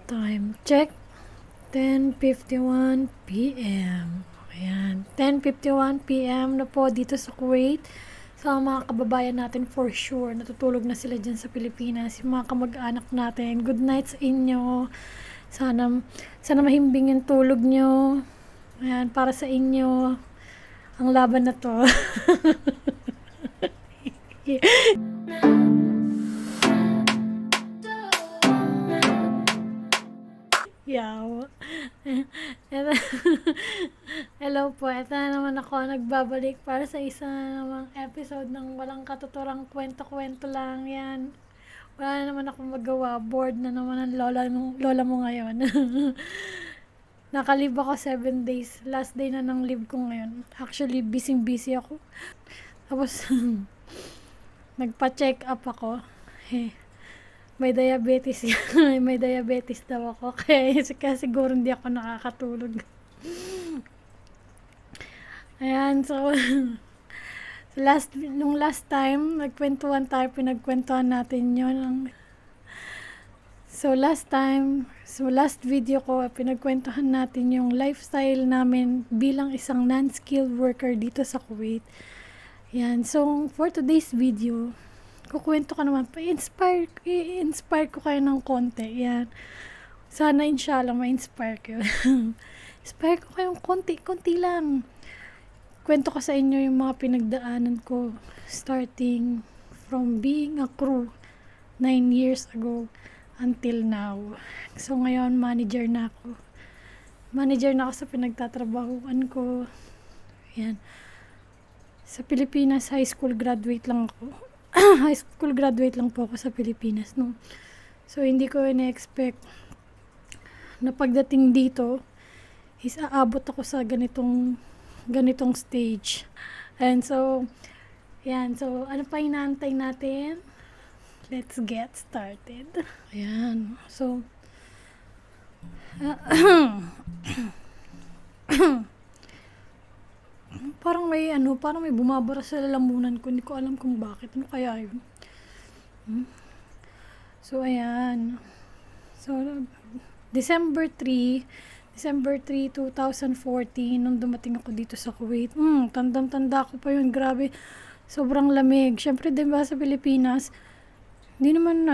Time check, 10:51 PM. Ayan, 10:51 PM na po dito sa Kuwait. Sa mga kababayan natin for sure, natutulog na sila dyan sa Pilipinas. Yung mga kamag-anak natin, good night sa inyo. Sana mahimbing yung tulog nyo. Ayan, para sa inyo, ang laban na to. Yaw. Hello po, ito na naman ako nagbabalik para sa isa namang episode ng walang katuturang kwento-kwento lang yan. Wala na naman akong magawa, bored na naman ang lola mo ngayon. Nakalib ako 7 days, last day na ng leave ko ngayon. Actually, busy ako. Tapos, nagpa-check up ako. May diabetes may diabetes daw ako. Kaya siguro hindi ako nakakatulog. Ayan, so, nung last time, nagkwentuhan tayo, pinagkwentuhan natin yun. So, last video ko, pinagkwentuhan natin yung lifestyle namin bilang isang non-skilled worker dito sa Kuwait. Yan, so, for today's video, kukwento ka naman, i-inspire ko kayo ng konti. Yan, sana inshallah ma-inspire kayo. Inspire ko kayong konti lang. Kwento ko sa inyo yung mga pinagdaanan ko starting from being a crew 9 years ago until now. So ngayon manager na ako. Manager na ako sa pinagtatrabahuan ko. Yan. Sa Pilipinas, high school graduate lang ako. High school graduate lang po ako sa Pilipinas, no. So hindi ko ina-expect na pagdating dito is aabot ako sa ganitong stage. And so, yan. So, ano pa inaantay natin? Let's get started. Ayan. So, parang may bumabara sa lalamunan ko. Hindi ko alam kung bakit. Ano kaya yun? So, ayan. So, December 3, 2014, nung dumating ako dito sa Kuwait. Tandang-tanda ko pa yun. Grabe. Sobrang lamig. Syempre, diba sa Pilipinas, hindi naman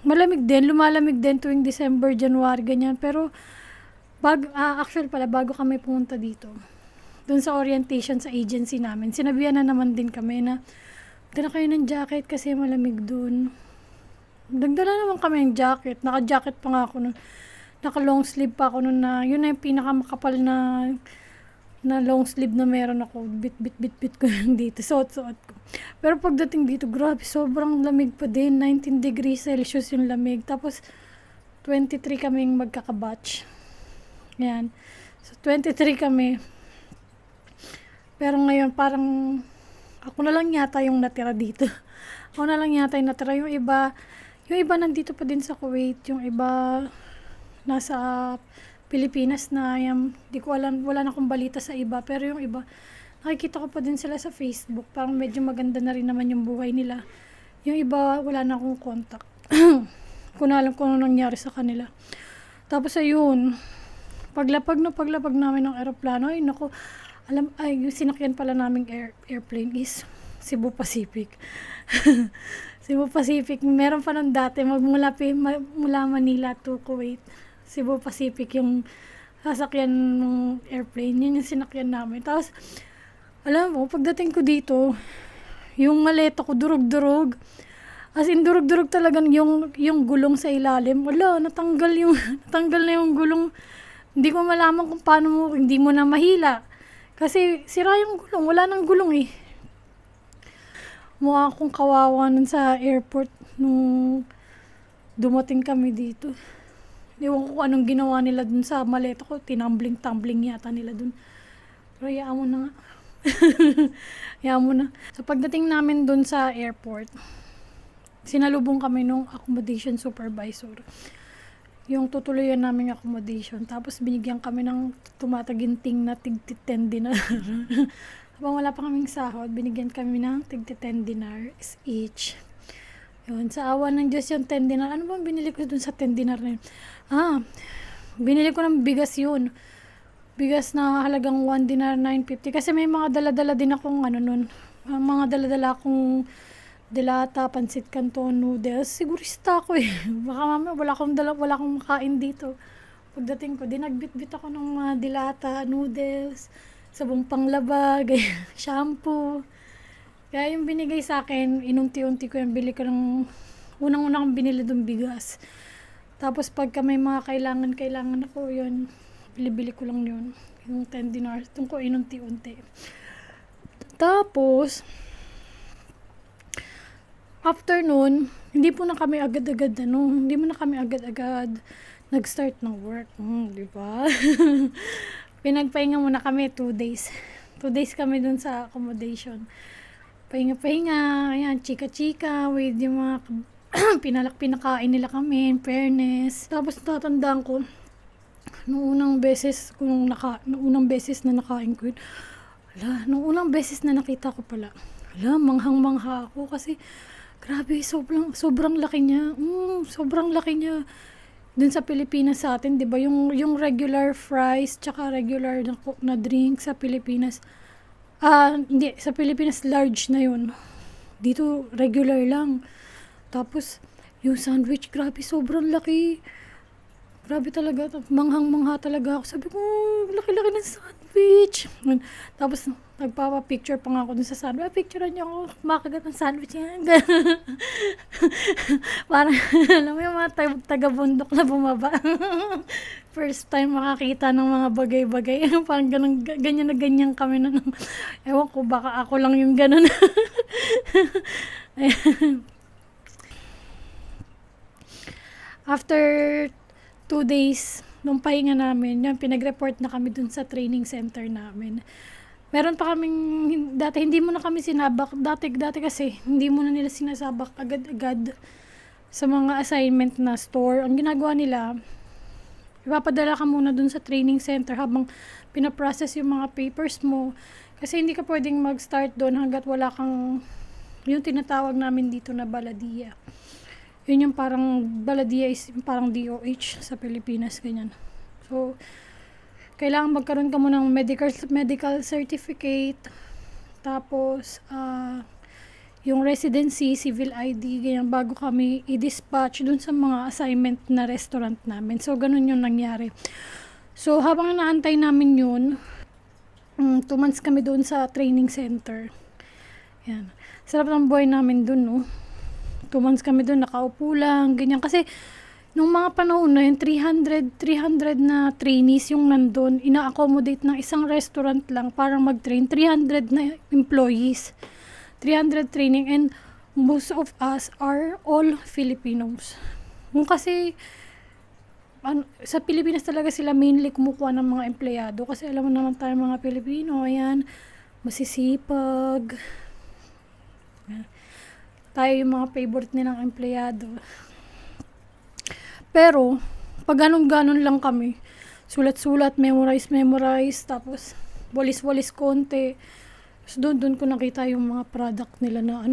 malamig din. Lumalamig din tuwing December, January, ganyan. Pero, actually pala, bago kami pumunta dito, dun sa orientation sa agency namin, sinabihan na naman din kami na, dala kayo ng jacket kasi malamig dun. Nagdala naman kami ng jacket. Naka-jacket pa nga ako nun. Naka-long sleeve pa ako nun na, yun na yung pinakamakapal na long sleeve na meron ako. Bit ko lang dito. Suot ko. Pero pagdating dito, grabe, sobrang lamig pa din. 19 degrees Celsius yung lamig. Tapos, 23 kaming magkakabatch. Yan. So, 23 kami. Pero ngayon, parang, ako na lang yata yung natira dito. Ako na lang yata yung natira. Yung iba nandito pa din sa Kuwait. Yung iba, nasa Pilipinas na di ko alam, wala na akong balita sa iba, pero yung iba nakikita ko pa din sila sa Facebook, parang medyo maganda na rin naman yung buhay nila. Yung iba wala na akong contact. Kung alam kung ano nangyari sa kanila. Tapos ayun, paglapag namin ng eroplano, yung sinakyan pala naming airplane is Cebu Pacific. Cebu Pacific, meron pa nun dati mula Manila to Kuwait. Cebu Pacific yung sasakyan ng airplane. Yun yung sinakyan namin. Tapos, alam mo, pagdating ko dito, yung maleta ko durog-durog. As in, durog-durog talaga yung gulong sa ilalim. Wala, natanggal na yung gulong. Hindi ko malaman kung paano hindi mo na mahila. Kasi, sira yung gulong. Wala nang gulong eh. Mukha akong kawawa nun sa airport nung dumating kami dito. Ewan ko anong ginawa nila dun sa maleta ko. Tinambling-tumbling yata nila dun. Pero hayaan mo na nga. Hayaan mo na. So pagdating namin dun sa airport, sinalubong kami nung accommodation supervisor. Yung tutuloyan namin accommodation. Tapos binigyan kami ng tumataginting na tig-10 dinar. Habang wala pa kaming sahod, binigyan kami ng tig-10 dinars each. Yun, sa awa ng Diyos yung 10 dinar. Ano bang binili ko dun sa 10 dinar na yun? Ah, binili ko ng bigas yun. Bigas na halagang 1 dinar 950. Kasi may mga dala-dala din akong ano nun. Mga dala-dala akong delata, pansit canton, noodles. Sigurista ako eh. Baka mamaya wala akong makain dito. Pagdating ko, dinagbit-bit ako ng mga dilata, noodles, sabong panglaba, shampoo. Kaya yung binigay sa akin, inunti-unti ko yung bili ko ng unang-unang kong binili doon bigas. Tapos pagka may mga kailangan ako, yun, bili-bili ko lang yun. Yung 10 dinars, doon ko inunti-unti. Tapos, after nun, hindi mo na kami agad-agad nag-start ng work. Di ba? Pinagpahinga muna kami 2 days. 2 days kami dun sa accommodation. Pahinga-pahinga, ayan, chika-chika with yung mga pinakain nila kami, in fairness. Tapos tatandaan ko, nung unang beses na nakain ko yun, nung unang beses na nakita ko pala, manghang-mangha ako kasi grabe, sobrang laki niya. Sobrang laki niya. Dun sa Pilipinas sa atin, 'di ba, yung regular fries tsaka regular na drink sa Pilipinas. Hindi, sa Pilipinas large na 'yun. Dito regular lang. Tapos yung sandwich, grabe, sobrang laki. Grabe talaga, manghang-mangha talaga ako. Sabi ko, laki-laki ng sandwich. Tapos, nagpapa-picture pa nga ako dun sa sandwich. Picturean niyo ako, makagat ng sandwich yan. Parang, alam mo yung mga taga-bundok na bumaba. First time makakita ng mga bagay-bagay. Parang ganyan na ganyan kami nun. Ewan ko, baka ako lang yung ganun. After 2 days nung pahinga namin, yan, pinag-report na kami dun sa training center namin. Meron pa kaming, dati hindi mo na kami sinabak, dati kasi, hindi mo na nila sinasabak agad-agad sa mga assignment na store. Ang ginagawa nila, ipapadala ka muna dun sa training center habang pinaprocess yung mga papers mo. Kasi hindi ka pwedeng mag-start dun hanggat wala kang, yung tinatawag namin dito na baladiya. Yun yung parang, baladiya is parang DOH sa Pilipinas, ganyan. So, kailangan magkaroon ka muna ng medical certificate, tapos, yung residency, civil ID, ganyan, bago kami i-dispatch dun sa mga assignment na restaurant namin. So, ganun yung nangyari. So, habang naantay namin yun, 2 months kami doon sa training center. Yan. Sarap ng buhay namin dun, no? 2 months kami doon, nakaupo lang, ganyan. Kasi, nung mga panahon na yun, 300 na trainees yung nandun, ina-accommodate ng isang restaurant lang para mag-train, 300 na employees, 300 training, and most of us are all Filipinos. Kung kasi, sa Pilipinas talaga sila mainly kumukuha ng mga empleyado, kasi alam mo naman tayo mga Pilipino, ayan, masisipag, tayo yung mga favorite nilang empleyado. Pero, pag ganun-ganun lang kami, sulat-sulat, memorize, tapos walis-walis konti. So, doon ko nakita yung mga product nila na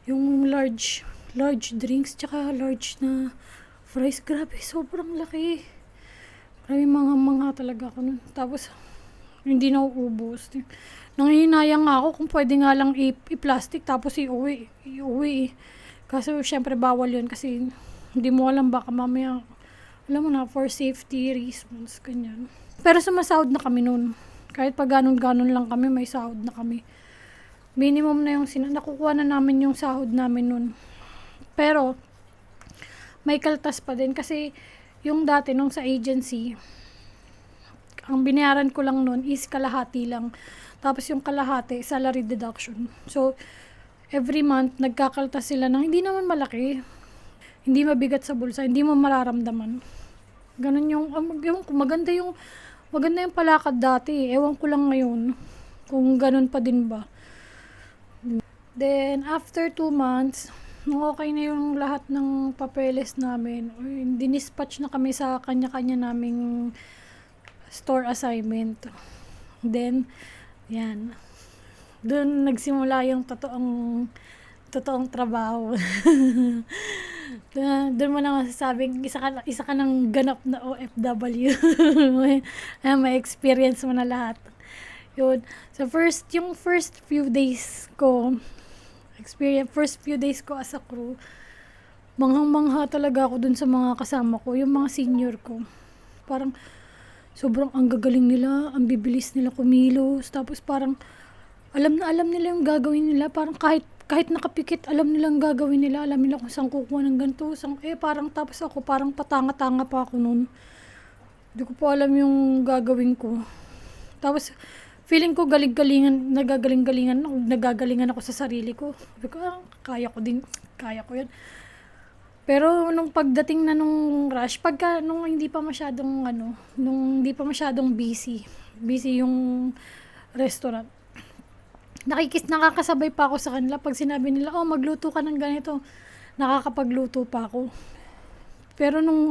yung large drinks, tsaka large na fries. Grabe, sobrang laki. Grabe, mga talaga ako nun. Tapos, hindi na uubos. Nangihinayang nga ako kung pwede nga lang i-plastic tapos iuwi. Kasi syempre bawal yun kasi hindi mo alam, baka mamaya, alam mo na, for safety reasons, ganyan. Pero sumasahod na kami nun. Kahit pag ganun-ganun lang kami, may sahod na kami. Minimum na yung nakukuha na namin yung sahod namin nun. Pero, may kaltas pa din kasi yung dati nung sa agency, ang binayaran ko lang nun is kalahati lang. Tapos yung kalahati, salary deduction. So, every month, nagkakaltas sila ng hindi naman malaki. Hindi mabigat sa bulsa, hindi mo mararamdaman. Ganun yung, maganda yung palakad dati. Ewan ko lang ngayon kung ganun pa din ba. Then, after 2 months, nung okay na yung lahat ng papeles namin, dinispatch na kami sa kanya-kanya naming store assignment. Then, yan. Doon nagsimula yung totoong totoong trabaho. Doon mo na masasabing isa ka ng ganap na OFW. May experience mo na lahat. Yun. So yung first few days ko, as a crew, manghang-mangha talaga ako dun sa mga kasama ko, yung mga senior ko. Parang sobrang ang gagaling nila, ang bibilis nila kumilos, tapos parang alam na alam nila yung gagawin nila, parang kahit nakapikit, alam nilang gagawin nila, alam nila kung saan kukuha ng ganito, parang tapos ako, parang patanga-tanga pa ako noon. Hindi ko pa alam yung gagawin ko. Tapos, feeling ko nagagalingan ako sa sarili ko. Sabi ko, kaya ko yan. Pero nung pagdating na nung rush, nung hindi pa masyadong busy yung restaurant, nakakasabay pa ako sa kanila. Pag sinabi nila, magluto ka ng ganito, nakakapagluto pa ako. Pero nung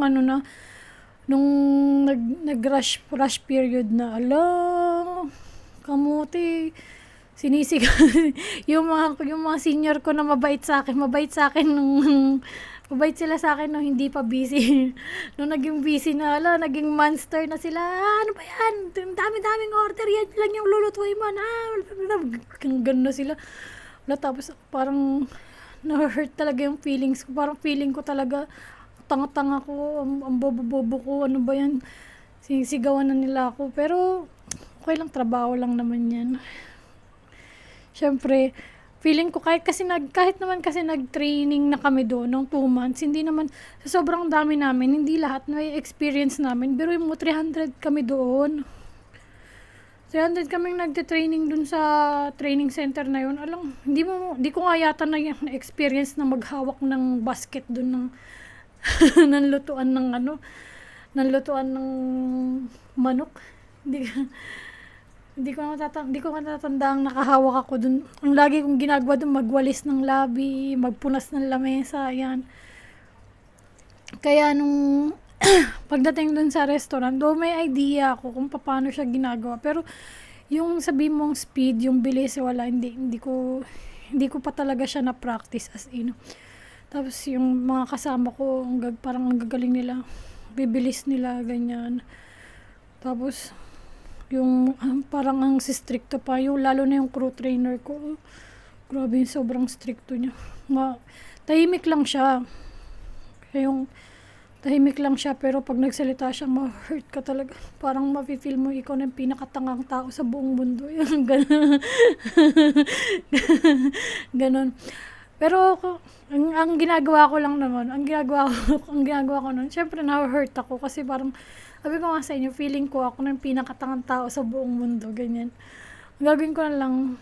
nag-rush period na, kamuti, sinisigaw. yung mga senior ko na mabait sa akin mabait sila sa akin nung hindi pa busy. Nung naging busy na, naging monster na sila. Ano ba yan? Dami-daming order. Yan lang yung lulutuin mo. Ganun na sila. Tapos parang na-hurt talaga yung feelings ko. Parang feeling ko talaga, tanga-tanga ko, ang bobo-bobo ko. Ano ba yan? Sigawan na nila ako. Pero, okay lang, trabaho lang naman yan. Siyempre, feeling ko kahit naman kasi nag-training na kami doon ng 2 months, hindi naman sa sobrang dami namin, hindi lahat na experience namin. Pero yung 300 kami doon. 300 kaming nagte-training doon sa training center na yun. Hindi ko nga yata na-experience na maghawak ng basket doon ng ng lutuan ng manok. Hindi ko matatanda ang nakahawak ako dun. Ang lagi kong ginagawa dun, magwalis ng labi, magpunas ng lamesa, yan. Kaya nung pagdating dun sa restaurant, may idea ako kung paano siya ginagawa. Pero yung sabi mong speed, yung bilis, wala, hindi ko pa talaga siya na-practice as in. Tapos yung mga kasama ko, parang ang gagaling nila, bibilis nila, ganyan. Tapos yung parang ang stricto pa, lalo na yung crew trainer ko. Grabe, sobrang stricto niya. Tahimik lang siya. Tahimik lang siya, pero pag nagsalita siya, ma-hurt ka talaga. Parang mafe-feel mo ikaw na yung pinakatangang tao sa buong mundo. Ganon. Pero ang ginagawa ko noon, syempre na-hurt ako kasi parang sabi ko nga sa inyo, feeling ko ako na yung pinakatangang tao sa buong mundo, ganyan. Ang gagawin ko na lang,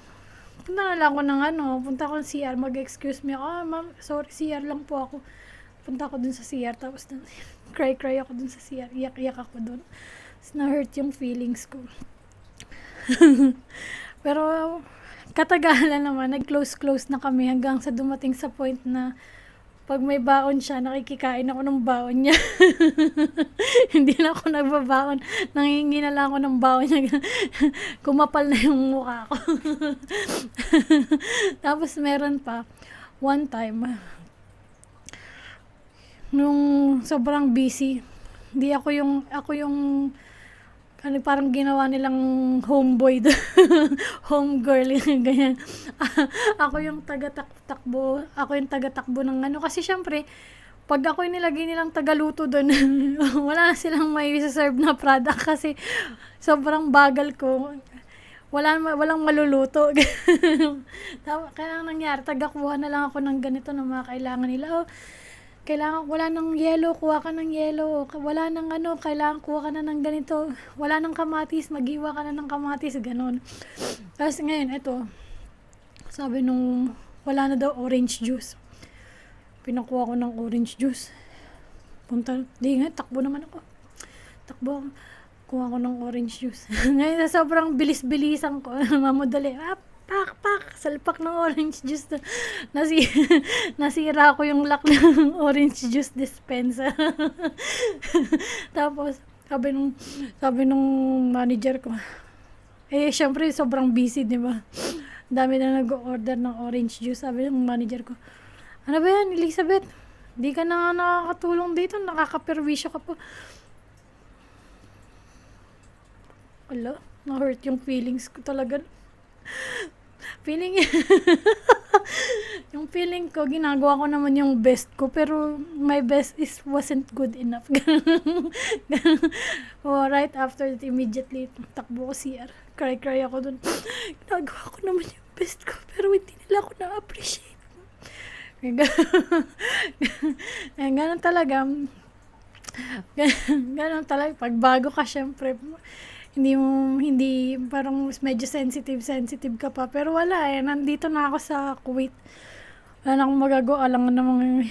punta ako ng CR, mag-excuse me ako, ma'am, sorry, CR lang po ako. Punta ako dun sa CR, tapos cry ako dun sa CR, iyak ako dun. Tapos na-hurt yung feelings ko. Pero, katagalan naman, nag-close na kami hanggang sa dumating sa point na pag may baon siya, nakikikain ako ng baon niya. Hindi na ako nagbabaon. Nangingi na lang ako ng baon niya. Kumapal na yung mukha ko. Tapos meron pa, one time, nung sobrang busy, ako yung parang ginawa nilang homeboy homegirl, ganyan. Ako yung taga-takbo ng kasi syempre, pag ako yung nilagay nilang tagaluto doon, wala na silang may serve na product kasi sobrang bagal ko. Walang maluluto. Kaya nangyari, tagakuha na lang ako ng ganito ng mga kailangan nila. Wala nang yelo, kuha ka ng yelo. Wala nang kailangan kuha ka na ng ganito. Wala nang kamatis, maghiwa ka na ng kamatis, ganon. Tapos ngayon, sabi nung wala na daw orange juice. Pinakuha ko ng orange juice. Takbo naman ako. Kuha ko ng orange juice. Ngayon, sobrang bilis-bilisan ko. Mamadali. Pak, salpak ng orange juice. Nasira ko yung lock ng orange juice dispenser. Tapos, sabi nung manager ko, syempre, sobrang busy, di ba? Dami na nag-order ng orange juice. Sabi ng manager ko, ano ba yan, Elizabeth? Di ka na nga nakakatulong dito, nakakaperwisyo ka pa. Wala, na-hurt yung feelings ko talaga. Feeling, yung feeling ko, ginagawa ko naman yung best ko, pero my best wasn't good enough. Right after that, immediately, takbo ko CR. Cry ako dun. Ginagawa ko naman yung best ko, pero hindi nila ako na-appreciate. Ganun talaga. Ganun talaga. Pag bago ka, syempre, hindi, parang medyo sensitive ka pa. Pero wala nandito na ako sa Kuwait. Wala na akong magagawa. Alam nga namang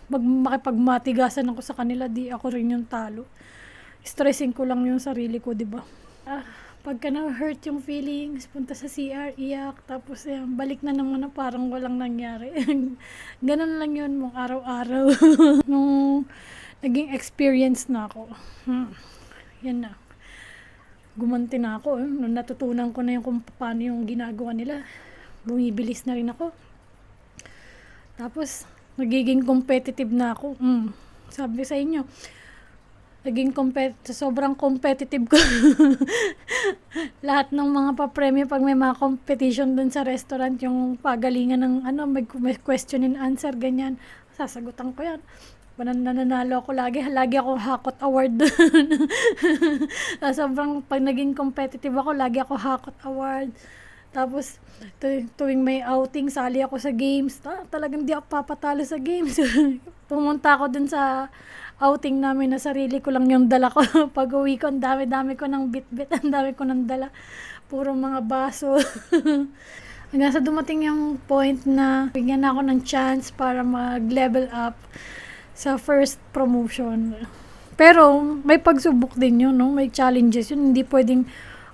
makipagmatigasan ako sa kanila, di ako rin yung talo. Stressing ko lang yung sarili ko, di ba? Pagka na-hurt yung feelings, punta sa CR, iyak, tapos balik na naman na parang walang nangyari. Ganun lang yun mong araw-araw. Nung naging experience na ako. Yan na. Gumanti na ako. Nung natutunan ko na yung kung paano yung ginagawa nila, bumibilis na rin ako. Tapos, nagiging competitive na ako. Sabi sa inyo, sobrang competitive ko. Lahat ng mga papremyo pag may mga competition dun sa restaurant, yung pagalingan ng may question and answer, ganyan, sasagutan ko yan. Nananalo ako lagi ako hakot award dun. Sobrang pag naging competitive ako, lagi ako hakot award. Tapos tuwing may outing, sali ako sa games. Talagang di ako papatalo sa games. Pumunta ako dun sa outing namin na sarili ko lang yung dala ko. Pag uwi ko, ang dami ko ng bit-bit, ang dami ko ng dala. Puro mga baso. Hanggang sa dumating yung point na bigyan ako ng chance para mag-level up sa first promotion. Pero may pagsubok din yun, no? May challenges yun. Hindi pwedeng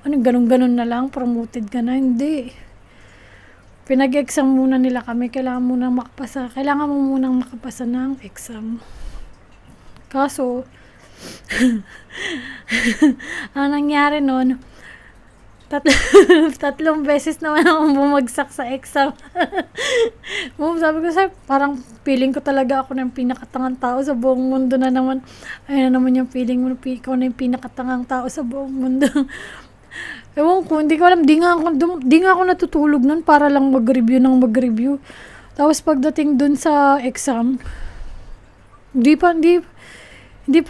ganun-ganun na lang, promoted ka na. Hindi. Pinag-exam muna nila kami. Kailangan mo munang makapasa ng exam. Kaso, ang nangyari nun, tatlong beses naman akong bumagsak sa exam. Sabi ko, parang feeling ko talaga ako na yung pinakatangang tao sa buong mundo na naman. Ayun na naman yung feeling mo, ikaw na yung pinakatangang tao sa buong mundo. Ewan ko, hindi ko alam, di nga ako natutulog nun para lang mag-review. Tapos pagdating dun sa exam, hindi pa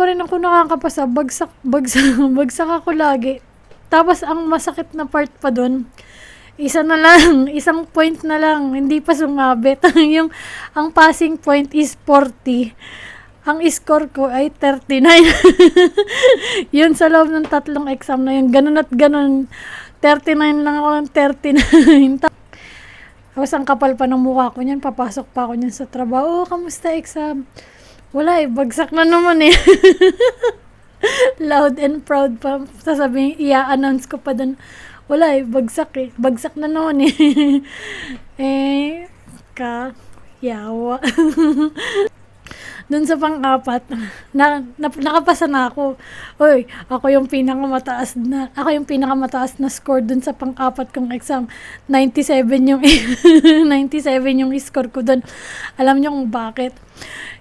rin ako nakakapasa. Bagsak ako lagi. Tapos ang masakit na part pa dun, isang point na lang, hindi pa sumabit. Ang passing point is 40. Ang score ko ay 39. Yun sa loob ng tatlong exam na yun. Ganun at ganun. 39 lang ako ng 39. Tapos ang kapal pa ng mukha ko niyan. Papasok pa ako niyan sa trabaho. Kamusta exam? Wala bagsak na naman Loud and proud pa. Sasabihin, i-announce ko pa dun. Wala bagsak Bagsak na naman yawa. Dun sa pang-apat, nakapasa na ako. Ako yung pinakamataas na score dun sa pang-apat kong exam. 97 yung 97 yung score ko dun. Alam niyo kung bakit?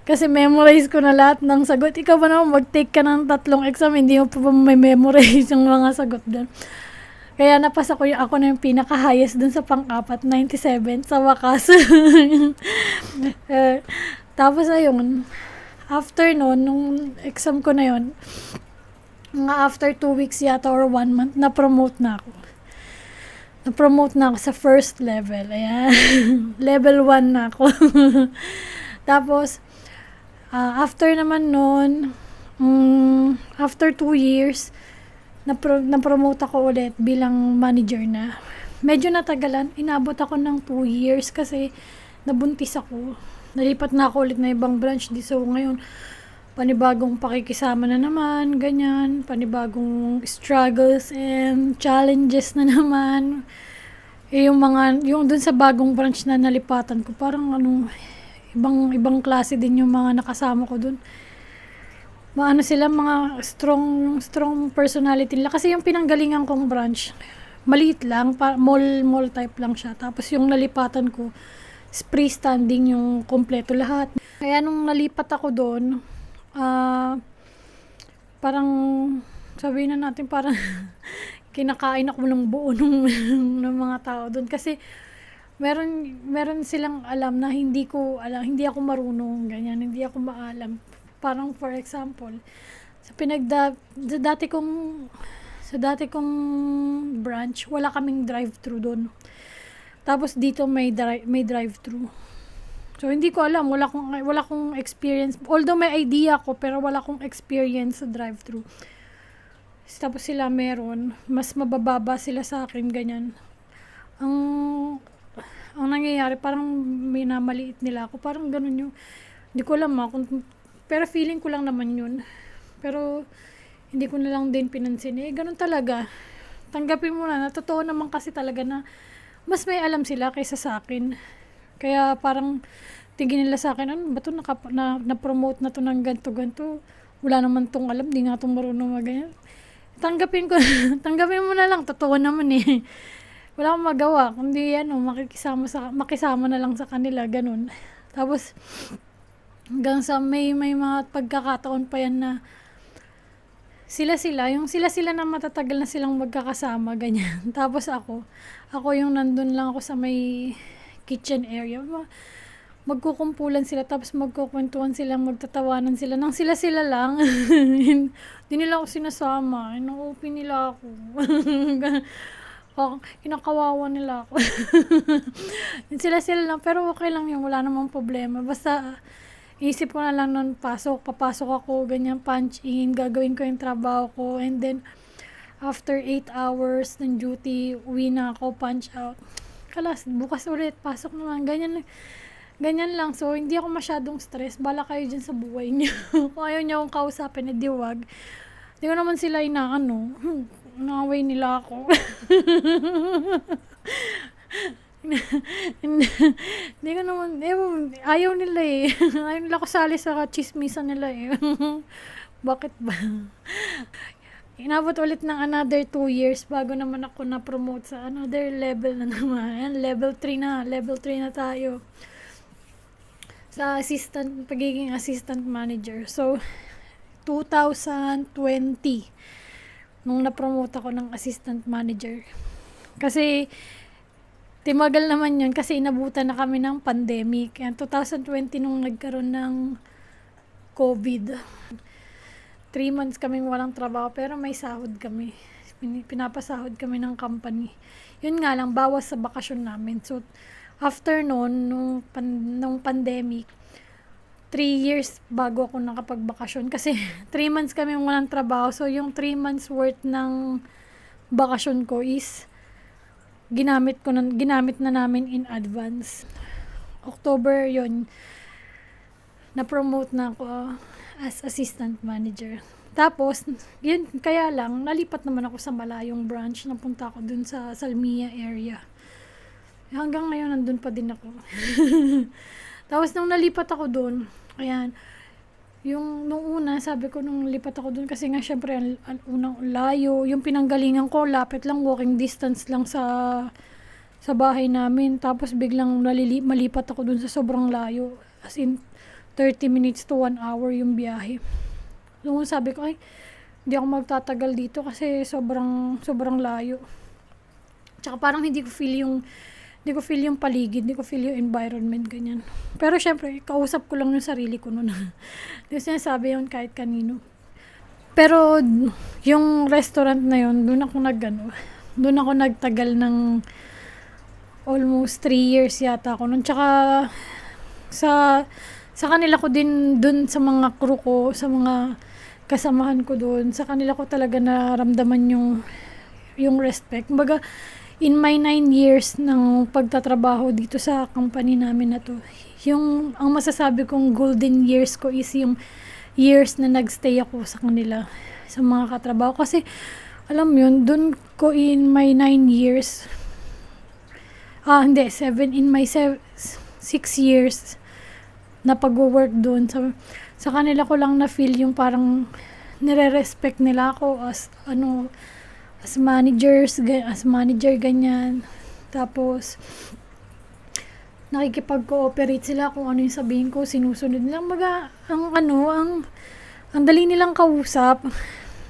Kasi memorize ko na lahat ng sagot. Ikaw ba naman mag-take ka ng tatlong exam, hindi mo pa may memorize yung mga sagot dun. Kaya napasa ko ako na yung pinaka-highest dun sa pang-apat, 97 sa wakas. Tapos ayun, after nung exam ko na yun, mga after 2 weeks yata or 1 month, na-promote na ako. Sa first level. Ayan. Level 1 na ako. Tapos, after naman nun, after 2 years, na-promote ako ulit bilang manager na. Medyo natagalan. Inabot ako ng 2 years kasi nabuntis ako. Nalipat na ako ulit na ibang branch. So, ngayon, panibagong pakikisama na naman, ganyan. Panibagong struggles and challenges na naman. Yung dun sa bagong branch na nalipatan ko, parang ibang klase din yung mga nakasama ko dun. Sila, mga strong personality nila. Kasi yung pinanggalingan kong branch, maliit lang, mall type lang siya. Tapos yung nalipatan ko, is freestanding yung kompleto lahat. Kaya nung nalipat ako doon, parang sabihin na natin parang kinakain ako ng buo ng mga tao doon kasi meron silang alam na hindi ko alam, hindi ako marunong ganyan, hindi ako maalam. Parang for example, sa dati kong branch, wala kaming drive-thru doon. Tapos dito may drive-thru. So hindi ko alam, wala kong experience. Although may idea ko, pero wala kong experience sa drive-thru. Tapos sila meron, mas mabababa sila sa akin, ganyan. Ang nangyayari, parang minamaliit nila ako. Parang ganun yung, hindi ko alam pero feeling ko lang naman yun. Pero, hindi ko na lang din pinansin. Ganun talaga. Tanggapin mo na, totoo naman kasi talaga na, mas may alam sila kaysa sa akin. Kaya parang, tingin nila sa akin, ano ba ito, na-promote na to ng ganto-ganto. Wala naman tong alam, di nga tong marunong ganyan. Tanggapin mo na lang, totoo naman wala akong magawa, kundi makisama na lang sa kanila, ganun. Tapos, hanggang sa may mga pagkakataon pa yan na sila na matatagal na silang magkakasama, ganyan. Tapos ako yung nandun lang ako sa may kitchen area. Magkukumpulan sila, tapos magkukwentuhan sila, magtatawanan sila, nang sila lang. Hindi nila ako sinasama, ino-open nila ako. Kinakawawa nila ako. sila lang, pero okay lang yun, wala namang problema. Basta, isip ko na lang nun, papasok ako, ganyan, punch in, gagawin ko yung trabaho ko, and then, after 8 hours ng duty, uwi na ako, punch out. Kalas, bukas ulit, pasok naman, ganyan lang. So, hindi ako masyadong stress. Bala kayo dyan sa buhay niyo. Kung ayaw niyo akong kausapin, edi wag. Hindi ko naman sila nakaway nila ako. Hindi ko naman, ayaw nila ayaw nila ko sali sa chismisan nila Bakit ba? Inabot ulit ng another 2 years bago naman ako na-promote sa another level na naman. Level 3 na tayo. Sa pagiging assistant manager. So, 2020, nung na-promote ako ng assistant manager. Kasi, timagal naman yun kasi inabutan na kami ng pandemic. Yan, 2020 nung nagkaroon ng COVID. 3 months kaming walang trabaho pero may sahod kami. Pinapasahod kami ng company. Yun nga lang, bawas sa bakasyon namin. So, after nung pandemic, 3 years bago ako nakapagbakasyon kasi 3 months kami walang trabaho. So, yung 3 months worth ng bakasyon ko is ginamit na namin in advance. October yon na-promote na ako as assistant manager. Tapos, yun, kaya lang, nalipat naman ako sa malayong branch. Napunta ako dun sa Salmia area. Hanggang ngayon, nandun pa din ako. Tapos, nung nalipat ako dun, ayan, nung una, sabi ko nung lipat ako dun, kasi nga, syempre, ang unang layo, yung pinanggalingan ko, lapit lang, walking distance lang sa bahay namin. Tapos, biglang malipat ako dun sa sobrang layo. As in, 30 minutes to 1 hour yung biyahe. Nung sabi ko, hindi ako magtatagal dito kasi sobrang layo. Tsaka parang hindi ko feel yung paligid, hindi ko feel yung environment, ganyan. Pero syempre, kausap ko lang yung sarili ko noon. Hindi ko sinasabi yun kahit kanino. Pero yung restaurant na yun, doon ako nagtagal ng almost 3 years yata ako noon. Tsaka sa kanila ko din doon sa mga crew ko, sa mga kasamahan ko doon, sa kanila ko talaga naramdaman yung respect. Kumbaga, in my 9 years ng pagtatrabaho dito sa company namin na to, ang masasabi kong golden years ko is yung years na nagstay ako sa kanila, sa mga katrabaho. Kasi, alam mo yun, dun ko in my 9 years, 7 in my 6 years na pag-work dun. Sa kanila ko lang na feel yung parang nire-respect nila ako as as manager ganyan. Tapos nakikipag-cooperate sila kung ano yung sabihin ko, sinusunod nilang ang dali nilang kausap.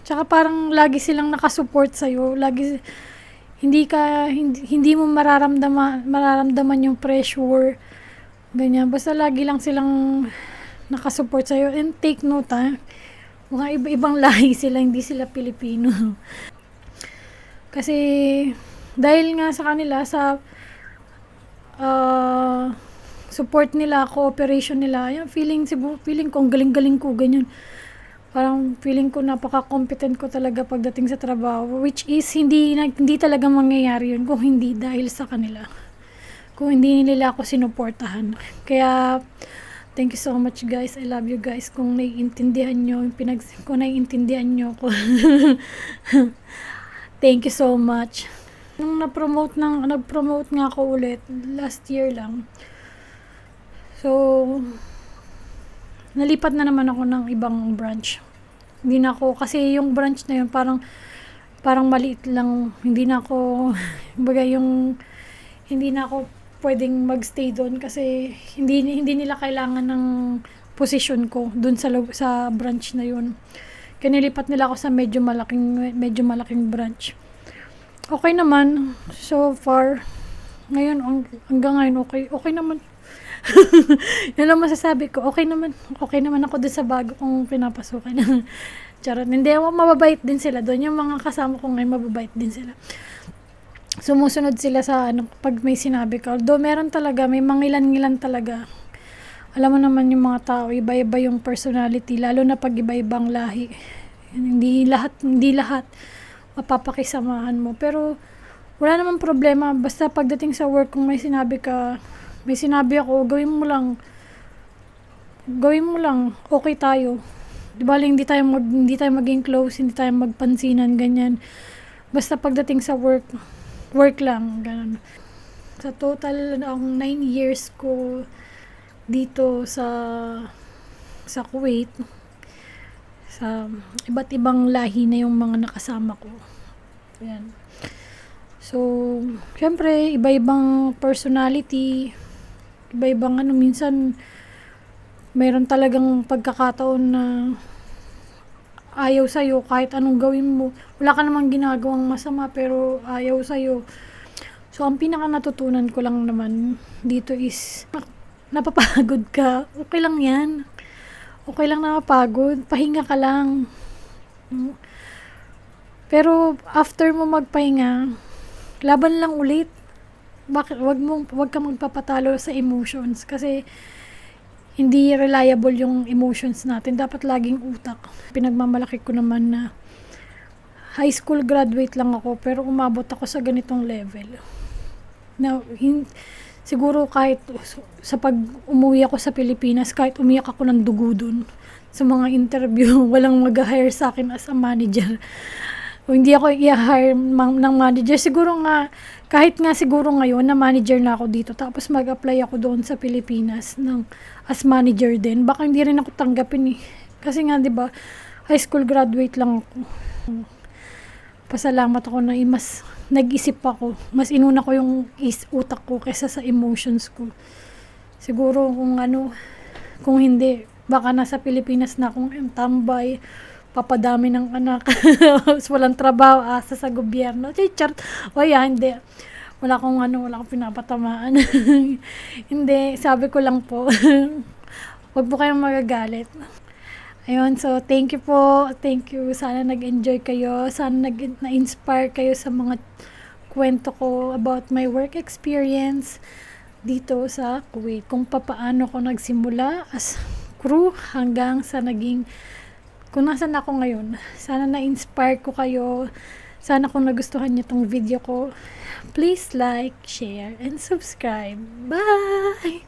Tsaka parang lagi silang nakasupport sa'yo. Lagi, hindi mo mararamdaman yung pressure. Ganyan. Basta lagi lang silang nakasupport sa'yo. And take note mga iba-ibang lahi sila, hindi sila Pilipino. Kasi, dahil nga sa kanila, sa support nila, cooperation nila, yan, feeling ko, ang galing-galing ko, ganyan. Parang feeling ko napaka-competent ko talaga pagdating sa trabaho, which is hindi talaga mangyayari yun kung hindi dahil sa kanila. Kung hindi nila ako sinuportahan. Kaya, thank you so much guys. I love you guys. Kung naiintindihan nyo, kung naiintindihan nyo ko. Thank you so much. Nung nag-promote nga ako ulit, last year lang. So, nalipat na naman ako ng ibang branch. Hindi na ako, kasi yung branch na yun, parang maliit lang. Hindi na ako pwedeng magstay doon kasi hindi nila kailangan ng position ko doon sa branch na yun. Kinilipat nila ako sa medyo malaking branch. Okay naman so far. Ngayon hanggang ngayon okay naman. Yun lang masasabi ko. Okay naman ako doon sa bago kong pinapasukan. Charot. Hindi, mababait din sila doon. Yung mga kasama ko ngayon, mababait din sila. Sumusunod sila sa pag may sinabi ka. Although meron talaga, may mangilan-ngilan talaga. Alam mo naman yung mga tao, iba-iba yung personality, lalo na pag iba-ibang lahi. Hindi lahat mapapakisamahan mo. Pero wala namang problema. Basta pagdating sa work, kung may sinabi ako, gawin mo lang, okay tayo. Di ba, hindi tayo maging close, hindi tayo magpansinan, ganyan. Basta pagdating sa work lang, ganun. Sa total ng 9 years ko dito sa Kuwait, sa iba't ibang lahi na yung mga nakasama ko. Ayan. So, syempre, iba-ibang personality, iba-ibang minsan meron talagang pagkakataon na ayaw sa'yo kahit anong gawin mo. Wala ka namang ginagawang masama pero ayaw sa'yo. So, ang pinaka natutunan ko lang naman dito is napapagod ka. Okay lang yan. Okay lang na mapagod. Pahinga ka lang. Pero after mo magpahinga, laban lang ulit. Bakit? Wag ka magpapatalo sa emotions kasi hindi reliable yung emotions natin. Dapat laging utak. Pinagmamalaki ko naman na high school graduate lang ako pero umabot ako sa ganitong level. Now, siguro kahit sa pag umuwi ako sa Pilipinas, kahit umiyak ako ng dugo dun sa mga interview, walang mag-hire sa akin as a manager. O hindi ako i-hire ng manager. Siguro nga, kahit nga siguro ngayon na manager na ako dito, tapos mag-apply ako doon sa Pilipinas as manager din, baka hindi rin ako tanggapin eh. Kasi nga, di ba, high school graduate lang ako. Pasalamat ako na mas nag-isip ako. Mas inuna ko yung utak ko kaysa sa emotions ko. Siguro kung hindi, baka nasa Pilipinas na akong tambay, papadami ng anak, walang trabaho, asa sa gobyerno. Hindi. Wala akong pinapatamaan. Hindi, sabi ko lang po. Huwag po kayong magagalit. Ayun, so thank you po. Thank you. Sana nag-enjoy kayo. Sana na-inspire kayo sa mga kwento ko about my work experience dito sa Kuwait. Kung paano ko nagsimula as crew hanggang sa kung nasan ako ngayon. Sana na-inspire ko kayo. Sana kung nagustuhan niyo tong video ko, please like, share, and subscribe. Bye!